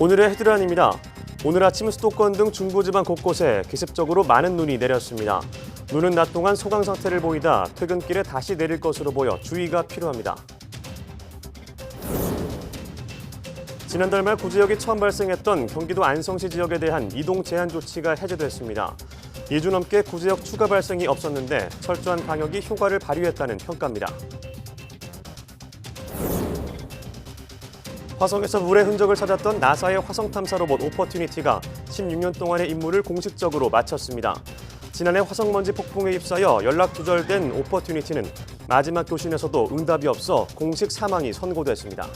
오늘의 헤드라인입니다. 오늘 아침 수도권 등 중부지방 곳곳에 기습적으로 많은 눈이 내렸습니다. 눈은 낮 동안 소강 상태를 보이다 퇴근길에 다시 내릴 것으로 보여 주의가 필요합니다. 지난달 말 구제역이 처음 발생했던 경기도 안성시 지역에 대한 이동 제한 조치가 해제됐습니다. 2주 넘게 구제역 추가 발생이 없었는데 철저한 방역이 효과를 발휘했다는 평가입니다. 화성에서 물의 흔적을 찾았던 나사의 화성 탐사 로봇 오퍼튜니티가 16년 동안의 임무를 공식적으로 마쳤습니다. 지난해 화성먼지 폭풍에 휩싸여 연락 두절된 오퍼튜니티는 마지막 교신에서도 응답이 없어 공식 사망이 선고됐습니다.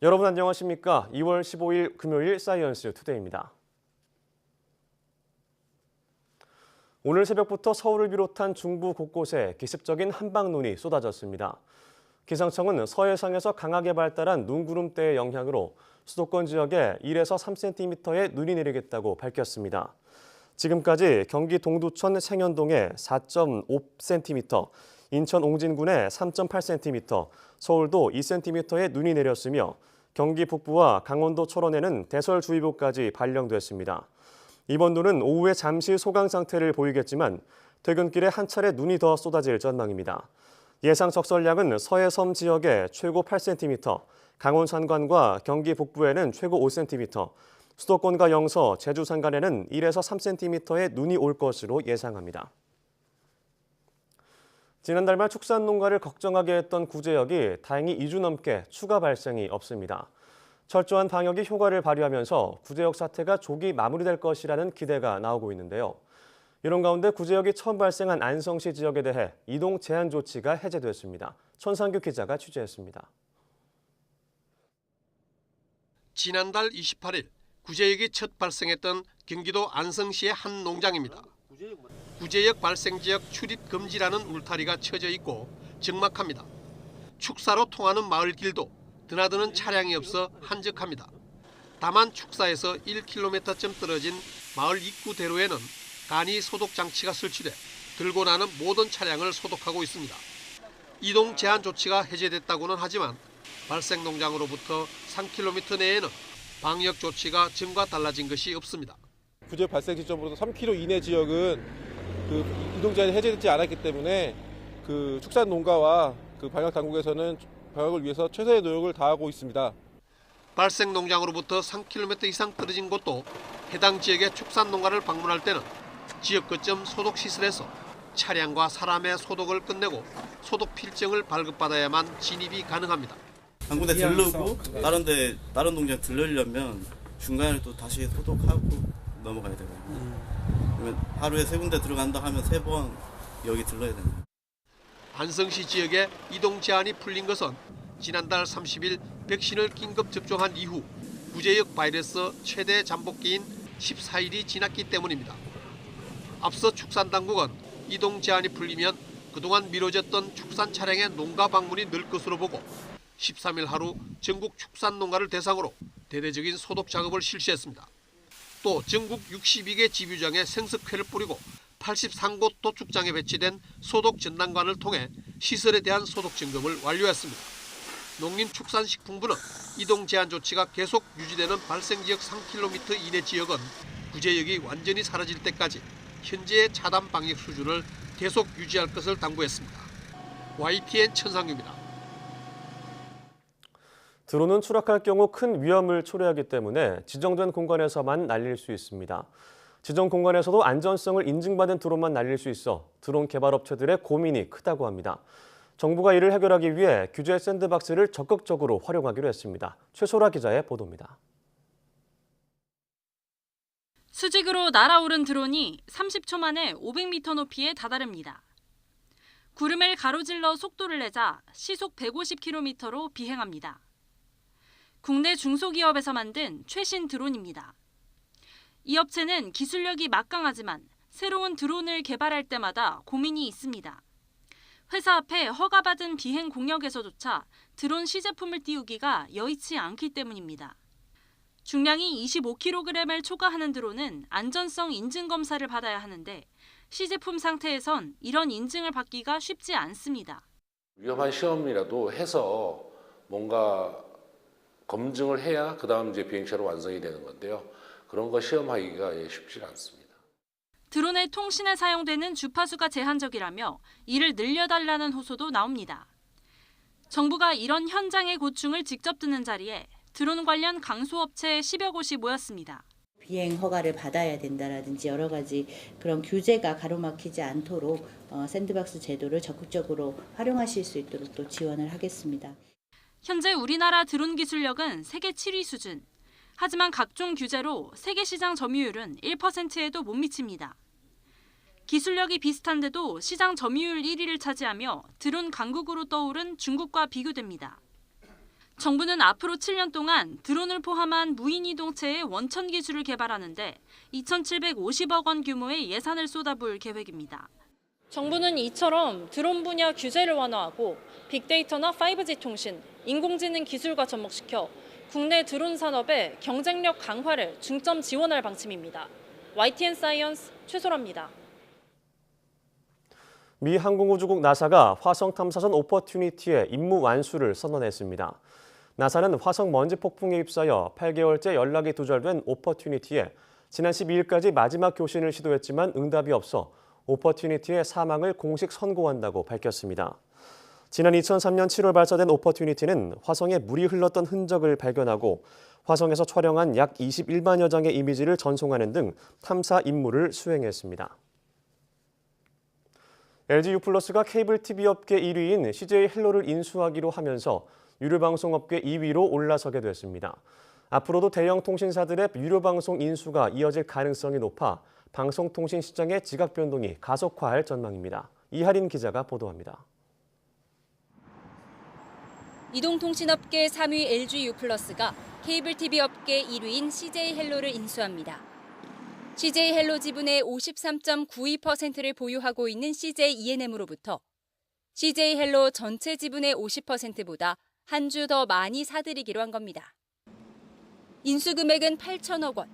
여러분 안녕하십니까? 2월 15일 금요일 사이언스 투데이입니다. 오늘 새벽부터 서울을 비롯한 중부 곳곳에 기습적인 한방눈이 쏟아졌습니다. 기상청은 서해상에서 강하게 발달한 눈구름대의 영향으로 수도권 지역에 1에서 3cm의 눈이 내리겠다고 밝혔습니다. 지금까지 경기 동두천 생현동에 4.5cm, 인천 옹진군에 3.8cm, 서울도 2cm의 눈이 내렸으며 경기 북부와 강원도 철원에는 대설주의보까지 발령됐습니다. 이번 눈은 오후에 잠시 소강 상태를 보이겠지만 퇴근길에 한 차례 눈이 더 쏟아질 전망입니다. 예상 적설량은 서해섬 지역에 최고 8cm, 강원 산간과 경기 북부에는 최고 5cm, 수도권과 영서, 제주 산간에는 1에서 3cm의 눈이 올 것으로 예상합니다. 지난달 말 축산 농가를 걱정하게 했던 구제역이 다행히 2주 넘게 추가 발생이 없습니다. 철저한 방역이 효과를 발휘하면서 구제역 사태가 조기 마무리될 것이라는 기대가 나오고 있는데요. 이런 가운데 구제역이 처음 발생한 안성시 지역에 대해 이동 제한 조치가 해제됐습니다. 천상규 기자가 취재했습니다. 지난달 28일 구제역이 첫 발생했던 경기도 안성시의 한 농장입니다. 구제역 발생 지역 출입 금지라는 울타리가 쳐져 있고 적막합니다. 축사로 통하는 마을길도 드나드는 차량이 없어 한적합니다. 다만 축사에서 1km쯤 떨어진 마을 입구 대로에는 간이 소독 장치가 설치돼 들고 나는 모든 차량을 소독하고 있습니다. 이동 제한 조치가 해제됐다고는 하지만 발생 농장으로부터 3km 내에는 방역 조치가 전과 달라진 것이 없습니다. 구제역 발생 지점으로서 3km 이내 지역은 이동 제한이 해제되지 않았기 때문에 축산 농가와 방역 당국에서는 방역을 위해서 최선의 노력을 다하고 있습니다. 발생 농장으로부터 3km 이상 떨어진 곳도 해당 지역의 축산 농가를 방문할 때는 지역 거점 소독 시설에서 차량과 사람의 소독을 끝내고 소독 필증을 발급받아야만 진입이 가능합니다. 한 군데 들르고 다른 농장 들르려면 중간에 또 다시 소독하고 넘어가야 되거든요. 그러면 하루에 3군데 들어간다 하면 3번 여기 들러야 됩니다. 안성시 지역에 이동 제한이 풀린 것은 지난달 30일 백신을 긴급 접종한 이후 구제역 바이러스 최대 잠복기인 14일이 지났기 때문입니다. 앞서 축산당국은 이동 제한이 풀리면 그동안 미뤄졌던 축산 차량의 농가 방문이 늘 것으로 보고 13일 하루 전국 축산 농가를 대상으로 대대적인 소독 작업을 실시했습니다. 또 전국 62개 지뷰장에 생석회를 뿌리고 83곳 도축장에 배치된 소독 전담관을 통해 시설에 대한 소독 점검을 완료했습니다. 농림축산식품부는 이동 제한 조치가 계속 유지되는 발생지역 3km 이내 지역은 구제역이 완전히 사라질 때까지 현재의 차단 방역 수준을 계속 유지할 것을 당부했습니다. YTN 천상규입니다. 드론은 추락할 경우 큰 위험을 초래하기 때문에 지정된 공간에서만 날릴 수 있습니다. 지정 공간에서도 안전성을 인증받은 드론만 날릴 수 있어 드론 개발업체들의 고민이 크다고 합니다. 정부가 이를 해결하기 위해 규제 샌드박스를 적극적으로 활용하기로 했습니다. 최소라 기자의 보도입니다. 수직으로 날아오른 드론이 30초 만에 500m 높이에 다다릅니다. 구름을 가로질러 속도를 내자 시속 150km로 비행합니다. 국내 중소기업에서 만든 최신 드론입니다. 이 업체는 기술력이 막강하지만 새로운 드론을 개발할 때마다 고민이 있습니다. 회사 앞에 허가받은 비행 공역에서조차 드론 시제품을 띄우기가 여의치 않기 때문입니다. 중량이 25kg을 초과하는 드론은 안전성 인증 검사를 받아야 하는데 시제품 상태에선 이런 인증을 받기가 쉽지 않습니다. 위험한 시험이라도 해서 뭔가 검증을 해야 그다음 이제 비행체로 완성이 되는 건데요. 그런 거 시험하기가 쉽지 않습니다. 드론의 통신에 사용되는 주파수가 제한적이라며 이를 늘려달라는 호소도 나옵니다. 정부가 이런 현장의 고충을 직접 듣는 자리에 드론 관련 강소업체 10여 곳이 모였습니다. 비행 허가를 받아야 된다라든지 여러 가지 그런 규제가 가로막히지 않도록 샌드박스 제도를 적극적으로 활용하실 수 있도록 또 지원을 하겠습니다. 현재 우리나라 드론 기술력은 세계 7위 수준. 하지만 각종 규제로 세계 시장 점유율은 1%에도 못 미칩니다. 기술력이 비슷한데도 시장 점유율 1위를 차지하며 드론 강국으로 떠오른 중국과 비교됩니다. 정부는 앞으로 7년 동안 드론을 포함한 무인 이동체의 원천 기술을 개발하는데 2,750억 원 규모의 예산을 쏟아부을 계획입니다. 정부는 이처럼 드론 분야 규제를 완화하고 빅데이터나 5G 통신, 인공지능 기술과 접목시켜 국내 드론 산업의 경쟁력 강화를 중점 지원할 방침입니다. YTN 사이언스 최소라입니다. 미 항공우주국 나사가 화성 탐사선 오퍼튜니티의 임무 완수를 선언했습니다. 나사는 화성 먼지 폭풍에 휩싸여 8개월째 연락이 두절된 오퍼튜니티에 지난 12일까지 마지막 교신을 시도했지만 응답이 없어 오퍼튜니티의 사망을 공식 선고한다고 밝혔습니다. 지난 2003년 7월 발사된 오퍼튜니티는 화성에 물이 흘렀던 흔적을 발견하고 화성에서 촬영한 약 21만여 장의 이미지를 전송하는 등 탐사 임무를 수행했습니다. LG U+가 케이블 TV 업계 1위인 CJ 헬로를 인수하기로 하면서 유료방송업계 2위로 올라서게 됐습니다. 앞으로도 대형 통신사들의 유료방송 인수가 이어질 가능성이 높아 방송통신 시장의 지각 변동이 가속화할 전망입니다. 이하린 기자가 보도합니다. 이동통신업계 3위 LG U+가 케이블 TV 업계 1위인 CJ 헬로를 인수합니다. CJ 헬로 지분의 53.92%를 보유하고 있는 CJ E&M으로부터 CJ 헬로 전체 지분의 50%보다 한 주 더 많이 사들이기로 한 겁니다. 인수 금액은 8천억 원.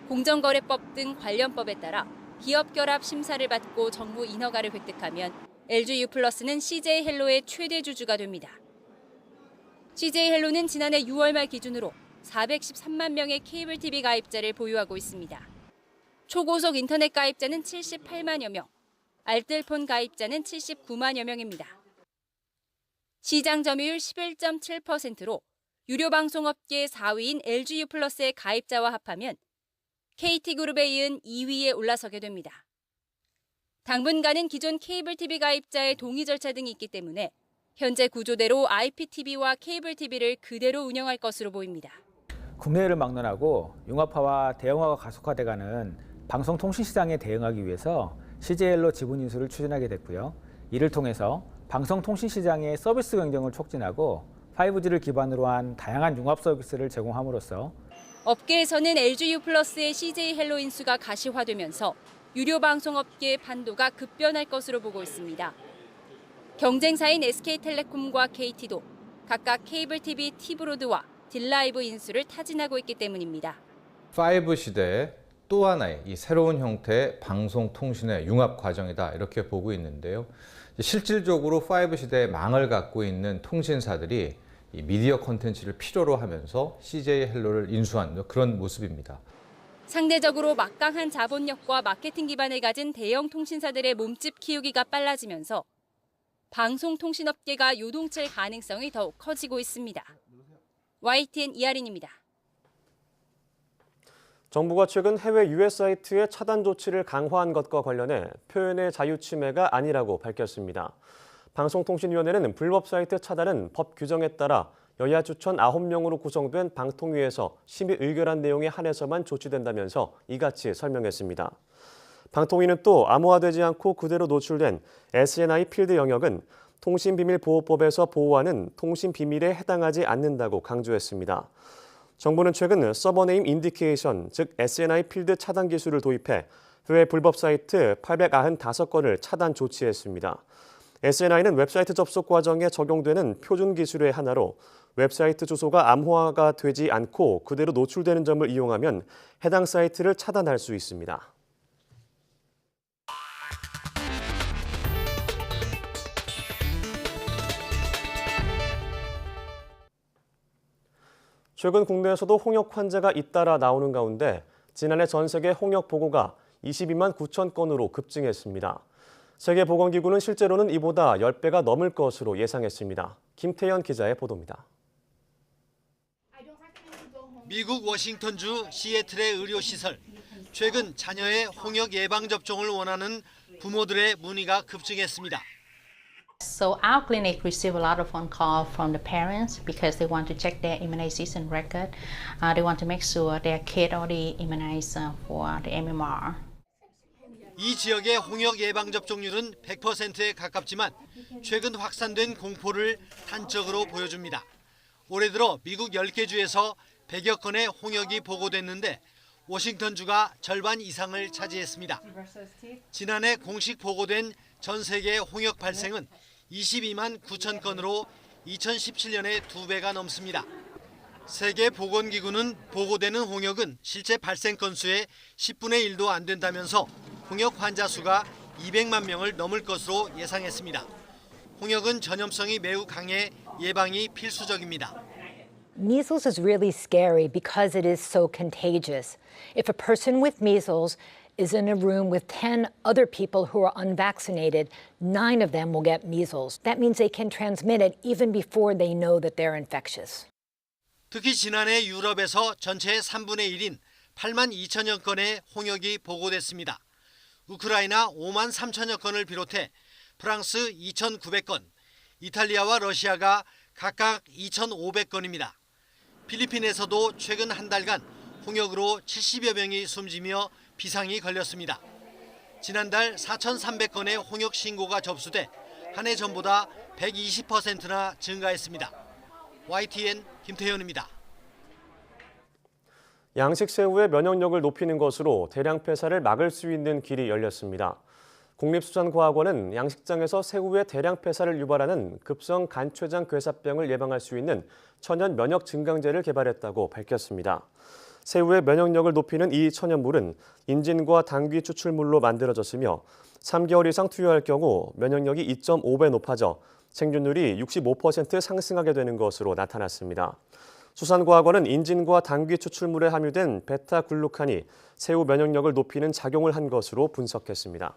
공정거래법 등 관련법에 따라 기업 결합 심사를 받고 정부 인허가를 획득하면 LG U+는 CJ 헬로의 최대 주주가 됩니다. CJ 헬로는 지난해 6월 말 기준으로 413만 명의 케이블 TV 가입자를 보유하고 있습니다. 초고속 인터넷 가입자는 78만여 명, 알뜰폰 가입자는 79만여 명입니다. 시장 점유율 11.7%로 유료 방송업계 4위인 LG U+의 가입자와 합하면 KT그룹에 이은 2위에 올라서게 됩니다. 당분간은 기존 케이블 TV 가입자의 동의 절차 등이 있기 때문에 현재 구조대로 IPTV와 케이블 TV를 그대로 운영할 것으로 보입니다. 국내를 막론하고 융합화와 대형화가 가속화돼가는 방송통신시장에 대응하기 위해서 CJ헬로 지분 인수를 추진하게 됐고요. 이를 통해서 방송통신시장의 서비스 경쟁을 촉진하고 5G를 기반으로 한 다양한 융합 서비스를 제공함으로써 업계에서는 LG U+의 CJ 헬로 인수가 가시화되면서 유료 방송업계의 판도가 급변할 것으로 보고 있습니다. 경쟁사인 SK텔레콤과 KT도 각각 케이블 TV T브로드와 딜라이브 인수를 타진하고 있기 때문입니다. 5 시대의 또 하나의 이 새로운 형태의 방송통신의 융합 과정이다 이렇게 보고 있는데요. 실질적으로 5 시대의 망을 갖고 있는 통신사들이 이 미디어 콘텐츠를 필요로 하면서 CJ 헬로를 인수한 그런 모습입니다. 상대적으로 막강한 자본력과 마케팅 기반을 가진 대형 통신사들의 몸집 키우기가 빨라지면서 방송통신업계가 요동칠 가능성이 더욱 커지고 있습니다. YTN 이하린입니다. 정부가 최근 해외 유해 사이트의 차단 조치를 강화한 것과 관련해 표현의 자유 침해가 아니라고 밝혔습니다. 방송통신위원회는 불법 사이트 차단은 법 규정에 따라 여야 추천 9명으로 구성된 방통위에서 심의 의결한 내용에 한해서만 조치된다면서 이같이 설명했습니다. 방통위는 또 암호화되지 않고 그대로 노출된 SNI 필드 영역은 통신비밀보호법에서 보호하는 통신비밀에 해당하지 않는다고 강조했습니다. 정부는 최근 서버네임 인디케이션, 즉 SNI 필드 차단 기술을 도입해 해외 불법 사이트 895건을 차단 조치했습니다. SNI는 웹사이트 접속 과정에 적용되는 표준 기술의 하나로 웹사이트 주소가 암호화가 되지 않고 그대로 노출되는 점을 이용하면 해당 사이트를 차단할 수 있습니다. 최근 국내에서도 홍역 환자가 잇따라 나오는 가운데 지난해 전 세계 홍역 보고가 22만 9천 건으로 급증했습니다. 세계보건기구는 실제로는 이보다 10배가 넘을 것으로 예상했습니다. 김태현 기자의 보도입니다. 미국 워싱턴주 시애틀의 의료시설. 최근 자녀의 홍역 예방접종을 원하는 부모들의 문의가 급증했습니다. So our clinic received a lot of phone call from the parents because they want to check their immunization record. They want to make sure their kid already immunized for the MMR. 이 지역의 홍역 예방접종률은 100%에 가깝지만 최근 확산된 공포를 단적으로 보여줍니다. 올해 들어 미국 10개 주에서 100여 건의 홍역이 보고됐는데 워싱턴주가 절반 이상을 차지했습니다. 지난해 공식 보고된 전 세계 홍역 발생은 22만 9천 건으로 2017년의 2배가 넘습니다. 세계보건기구는 보고되는 홍역은 실제 발생 건수의 10분의 1도 안 된다면서 홍역 환자 수가 200만 명을 넘을 것으로 예상했습니다. 홍역은 전염성이 매우 강해 예방이 필수적입니다. Measles is really scary because it is so contagious. If a person with measles is in a room with 10 other people who are unvaccinated, 9 of them will get measles. That means they can transmit it even before they know that they're infectious. 특히 지난해 유럽에서 전체의 3분의 1인 8만 2천여 건의 홍역이 보고됐습니다. 우크라이나 5만 3천여 건을 비롯해 프랑스 2,900건, 이탈리아와 러시아가 각각 2,500건입니다. 필리핀에서도 최근 한 달간 홍역으로 70여 명이 숨지며 비상이 걸렸습니다. 지난달 4,300건의 홍역 신고가 접수돼 한 해 전보다 120%나 증가했습니다. YTN 김태현입니다. 양식 새우의 면역력을 높이는 것으로 대량 폐사를 막을 수 있는 길이 열렸습니다. 국립수산과학원은 양식장에서 새우의 대량 폐사를 유발하는 급성 간췌장 괴사병을 예방할 수 있는 천연 면역 증강제를 개발했다고 밝혔습니다. 새우의 면역력을 높이는 이 천연물은 인진과 당귀 추출물로 만들어졌으며 3개월 이상 투여할 경우 면역력이 2.5배 높아져 생존율이 65% 상승하게 되는 것으로 나타났습니다. 수산과학원은 인진과 당귀 추출물에 함유된 베타글루칸이 새우 면역력을 높이는 작용을 한 것으로 분석했습니다.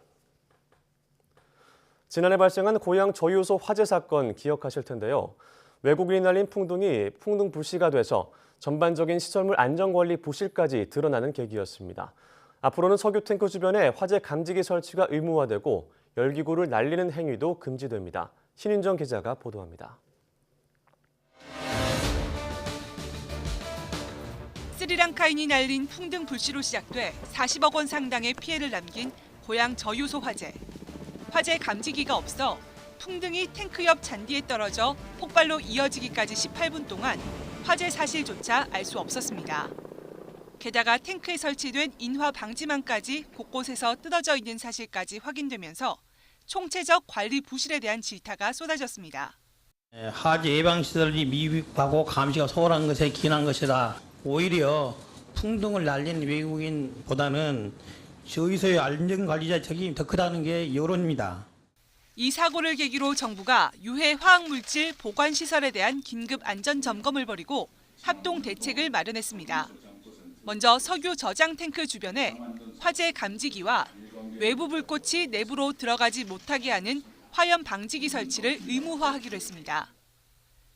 지난해 발생한 고양 저유소 화재 사건 기억하실 텐데요. 외국인이 날린 풍등이 풍등 불씨가 돼서 전반적인 시설물 안전관리 부실까지 드러나는 계기였습니다. 앞으로는 석유 탱크 주변에 화재 감지기 설치가 의무화되고 열기구를 날리는 행위도 금지됩니다. 신윤정 기자가 보도합니다. 스리랑카인이 날린 풍등 불씨로 시작돼 40억 원 상당의 피해를 남긴 고양 저유소 화재. 화재 감지기가 없어 풍등이 탱크 옆 잔디에 떨어져 폭발로 이어지기까지 18분 동안 화재 사실조차 알 수 없었습니다. 게다가 탱크에 설치된 인화 방지망까지 곳곳에서 뜯어져 있는 사실까지 확인되면서 총체적 관리 부실에 대한 질타가 쏟아졌습니다. 화재 예방시설이 미흡하고 감시가 소홀한 것에 기인한 것이다. 오히려 풍등을 날린 외국인보다는 저유소의 안전관리자 책임이 더 크다는 게 여론입니다. 이 사고를 계기로 정부가 유해 화학물질 보관시설에 대한 긴급 안전점검을 벌이고 합동 대책을 마련했습니다. 먼저 석유 저장 탱크 주변에 화재 감지기와 외부 불꽃이 내부로 들어가지 못하게 하는 화염 방지기 설치를 의무화하기로 했습니다.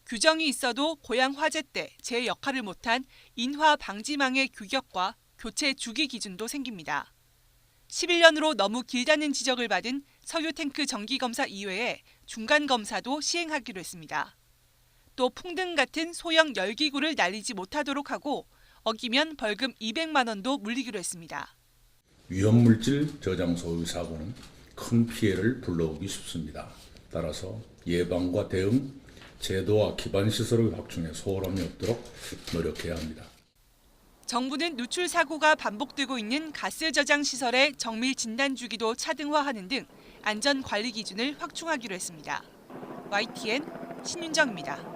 규정이 있어도 고양 화재 때 제 역할을 못한 인화 방지망의 규격과 교체 주기 기준도 생깁니다. 11년으로 너무 길다는 지적을 받은 석유 탱크 정기 검사 이외에 중간 검사도 시행하기로 했습니다. 또 풍등 같은 소형 열기구를 날리지 못하도록 하고 어기면 벌금 200만 원도 물리기로 했습니다. 위험물질 저장 소유 사고는 큰 피해를 불러오기 쉽습니다. 따라서 예방과 대응, 제도와 기반 시설을 확충해 소홀함이 없도록 노력해야 합니다. 정부는 누출 사고가 반복되고 있는 가스 저장 시설의 정밀 진단 주기도 차등화하는 등 안전 관리 기준을 확충하기로 했습니다. YTN 신윤정입니다.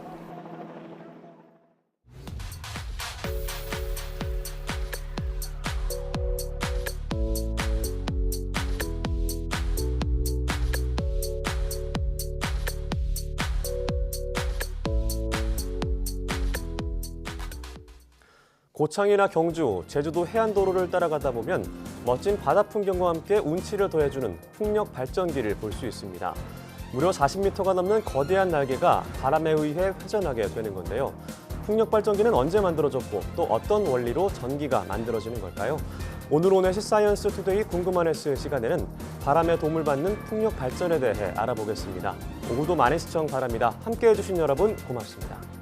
고창이나 경주, 제주도 해안도로를 따라가다 보면 멋진 바다 풍경과 함께 운치를 더해주는 풍력 발전기를 볼 수 있습니다. 무려 40m가 넘는 거대한 날개가 바람에 의해 회전하게 되는 건데요. 풍력 발전기는 언제 만들어졌고 또 어떤 원리로 전기가 만들어지는 걸까요? 오늘 오넷시 사이언스 투데이 궁금한 S 시간에는 바람의 도움을 받는 풍력 발전에 대해 알아보겠습니다. 오후도 많은 시청 바랍니다. 함께해 주신 여러분 고맙습니다.